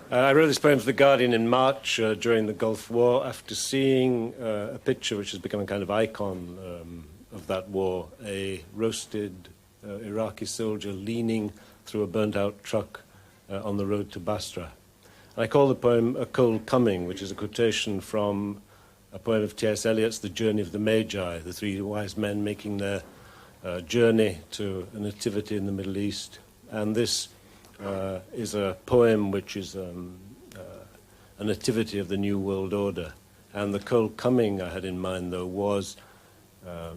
I wrote this poem for The Guardian in March during the Gulf War after seeing a picture which has become a kind of icon of that war, a roasted Iraqi soldier leaning through a burnt-out truck on the road to Basra. And I call the poem A Cold Coming, which is a quotation from a poem of T.S. Eliot's The Journey of the Magi, the three wise men making their journey to a nativity in the Middle East. And this is a poem which is a nativity of the New World Order. And the cold coming I had in mind, though, was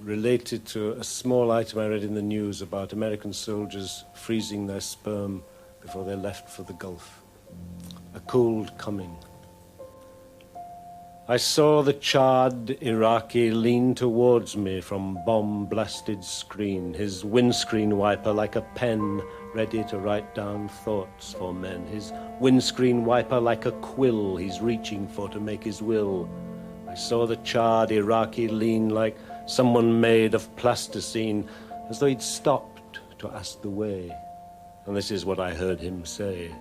related to a small item I read in the news about American soldiers freezing their sperm before they left for the Gulf. A cold coming. I saw the charred Iraqi lean towards me from bomb-blasted screen, his windscreen wiper like a pen ready to write down thoughts for men, his windscreen wiper like a quill he's reaching for to make his will. I saw the charred Iraqi lean like someone made of plasticine, as though he'd stopped to ask the way. And this is what I heard him say.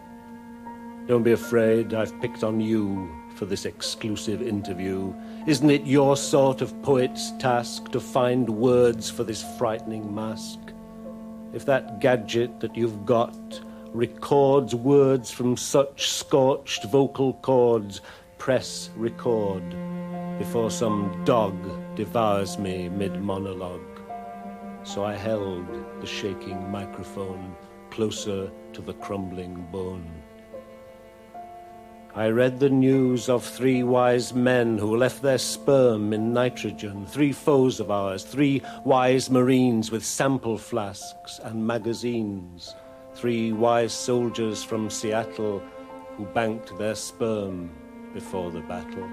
Don't be afraid, I've picked on you for this exclusive interview. Isn't it your sort of poet's task to find words for this frightening mask? If that gadget that you've got records words from such scorched vocal cords, press record before some dog devours me mid-monologue. So I held the shaking microphone closer to the crumbling bone. I read the news of three wise men who left their sperm in nitrogen, three foes of ours, three wise Marines with sample flasks and magazines, three wise soldiers from Seattle who banked their sperm before the battle.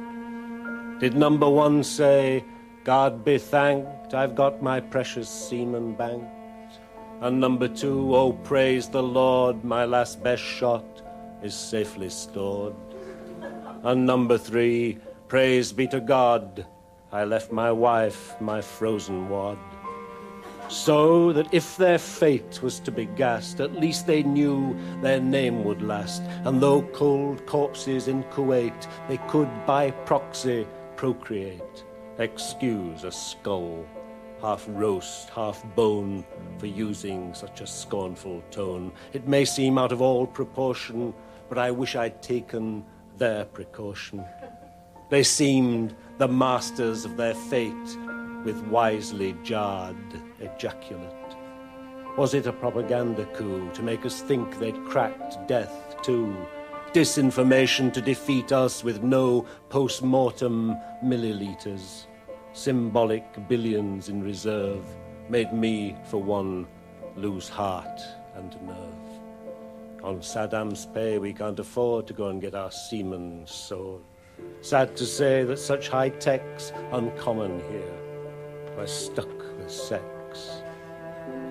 Did number one say, God be thanked, I've got my precious semen banked? And number two, oh praise the Lord, my last best shot is safely stored. And number three, praise be to God, I left my wife my frozen wad. So that if their fate was to be gassed, at least they knew their name would last. And though cold corpses in Kuwait, they could by proxy procreate. Excuse a skull, half roast, half bone, for using such a scornful tone. It may seem out of all proportion, but I wish I'd taken their precaution. They seemed the masters of their fate with wisely jarred ejaculate. Was it a propaganda coup to make us think they'd cracked death too? Disinformation to defeat us with no post-mortem milliliters. Symbolic billions in reserve made me, for one, lose heart and nerve. On Saddam's pay, we can't afford to go and get our semen sewed. Sad to say that such high tech's uncommon here. We're stuck with sex.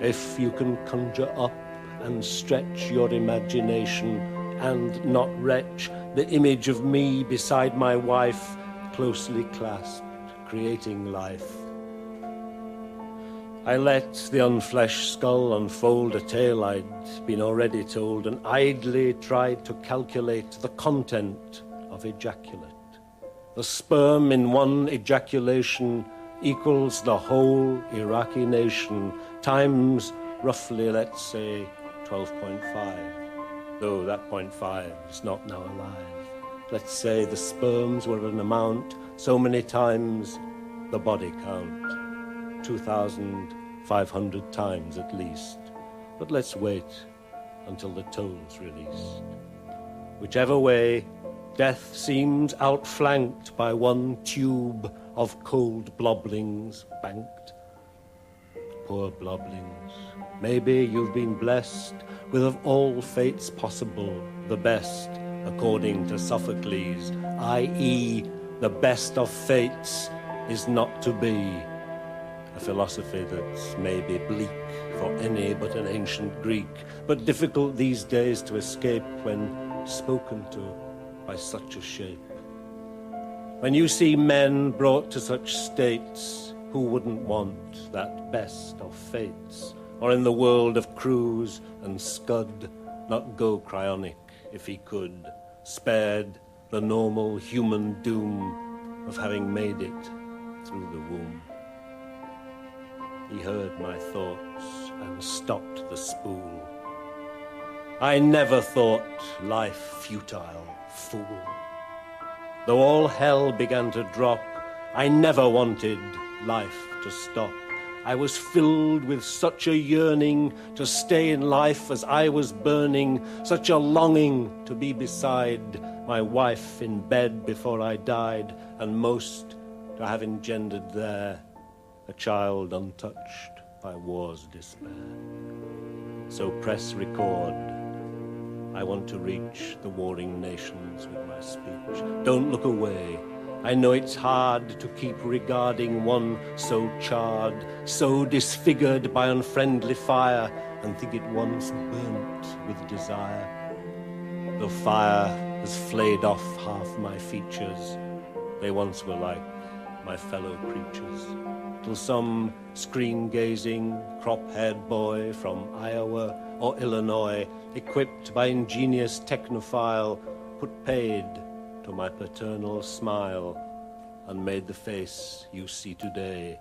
If you can conjure up and stretch your imagination and not retch the image of me beside my wife, closely clasped, creating life. I let the unfleshed skull unfold a tale I'd been already told, and idly tried to calculate the content of ejaculate. The sperm in one ejaculation equals the whole Iraqi nation, times roughly, let's say, 12.5, though that 0.5 is not now alive. Let's say the sperms were an amount so many times the body count, 2,500 times at least. But let's wait until the toll's released. Whichever way, death seems outflanked by one tube of cold bloblings banked. Poor bloblings. Maybe you've been blessed with of all fates possible, the best, according to Sophocles, i.e., the best of fates is not to be. A philosophy that's maybe bleak for any but an ancient Greek, but difficult these days to escape when spoken to by such a shape. When you see men brought to such states, who wouldn't want that best of fates? Or in the world of cruise and scud, not go cryonic if he could, spared the normal human doom of having made it through the womb. He heard my thoughts and stopped the spool. I never thought life futile, fool. Though all hell began to drop, I never wanted life to stop. I was filled with such a yearning to stay in life as I was burning, such a longing to be beside my wife in bed before I died, and most to have engendered there a child untouched by war's despair. So press record. I want to reach the warring nations with my speech. Don't look away. I know it's hard to keep regarding one so charred, so disfigured by unfriendly fire, and think it once burnt with desire. The fire has flayed off half my features. They once were like my fellow creatures, till some screen-gazing, crop-haired boy from Iowa or Illinois, equipped by ingenious technophile, put paid to my paternal smile and made the face you see today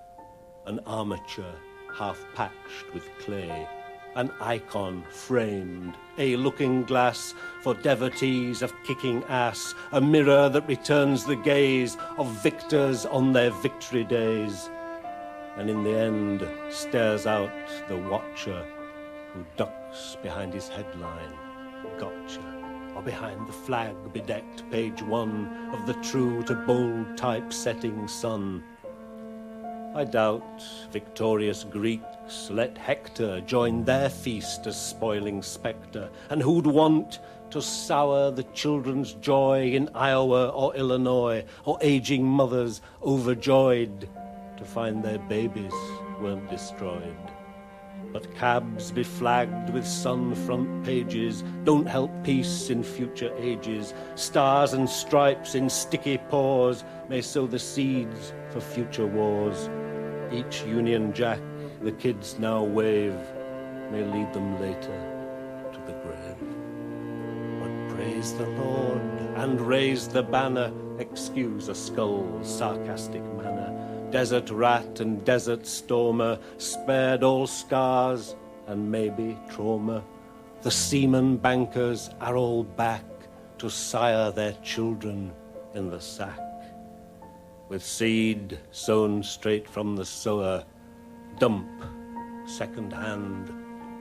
an armature half-patched with clay, an icon framed, a looking-glass for devotees of kicking ass, a mirror that returns the gaze of victors on their victory days, and in the end stares out the watcher who ducks behind his headline, gotcha, or behind the flag-bedecked page 1 of the true to bold typesetting Sun. I doubt victorious Greeks let Hector join their feast as spoiling spectre, and who'd want to sour the children's joy in Iowa or Illinois, or aging mothers overjoyed to find their babies weren't destroyed. But cabs beflagged with sun front pages don't help peace in future ages. Stars and stripes in sticky paws may sow the seeds for future wars. Each Union Jack the kids now wave may lead them later to the grave. But praise the Lord and raise the banner, excuse a skull's sarcastic manner. Desert rat and desert stormer spared all scars and maybe trauma. The seaman bankers are all back to sire their children in the sack, with seed sown straight from the sower, dump second-hand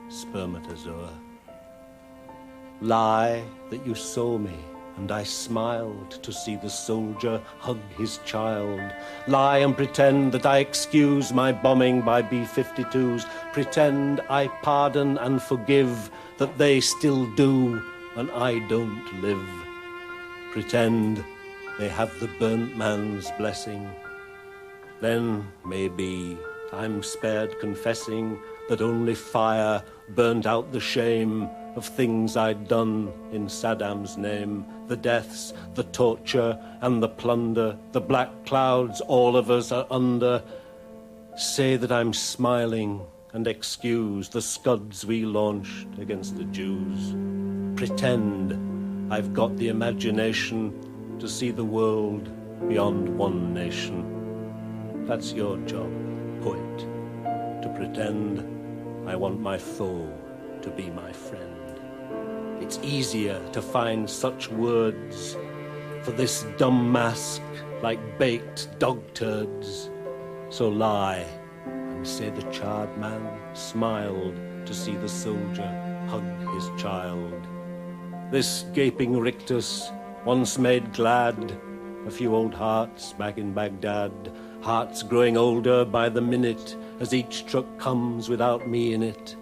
spermatozoa. Lie that you saw me, and I smiled to see the soldier hug his child. Lie and pretend that I excuse my bombing by B-52s. Pretend I pardon and forgive that they still do and I don't live. Pretend they have the burnt man's blessing. Then, maybe, I'm spared confessing that only fire burnt out the shame of things I'd done in Saddam's name. The deaths, the torture, and the plunder, the black clouds all of us are under. Say that I'm smiling and excuse the scuds we launched against the Jews. Pretend I've got the imagination to see the world beyond one nation. That's your job, poet, to pretend I want my foe to be my friend. It's easier to find such words for this dumb mask like baked dog turds. So lie and say the charred man smiled to see the soldier hug his child. This gaping rictus once made glad a few old hearts back in Baghdad, hearts growing older by the minute as each truck comes without me in it.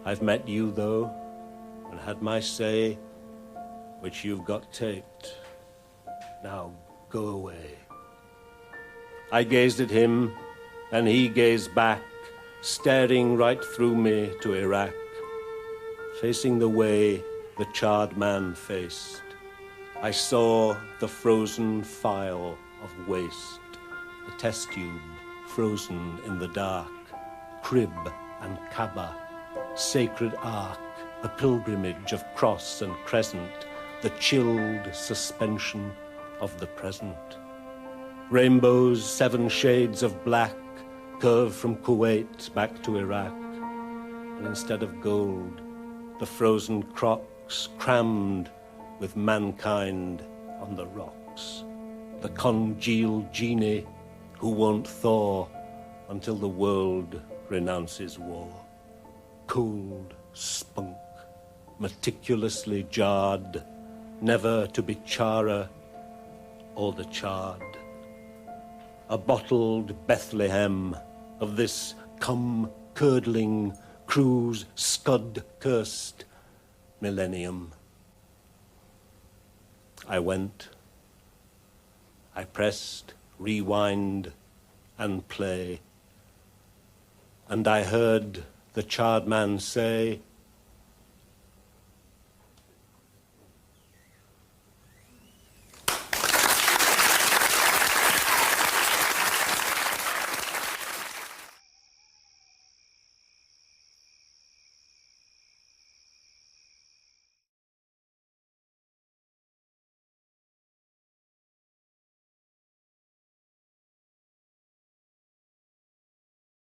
I've met you, though, and had my say, which you've got taped. Now go away. I gazed at him, and he gazed back, staring right through me to Iraq, facing the way the charred man faced. I saw the frozen file of waste, a test tube frozen in the dark, crib and Kaaba, sacred ark, a pilgrimage of cross and crescent, the chilled suspension of the present. Rainbows, 7 shades of black, curve from Kuwait back to Iraq, and instead of gold, the frozen crocs crammed with mankind on the rocks. The congealed genie who won't thaw until the world renounces war. Cold spunk, meticulously jarred, never to be charer or the charred. A bottled Bethlehem of this cum-curdling, cruise scud-cursed millennium. I went. I pressed rewind and play, and I heard the charred man say,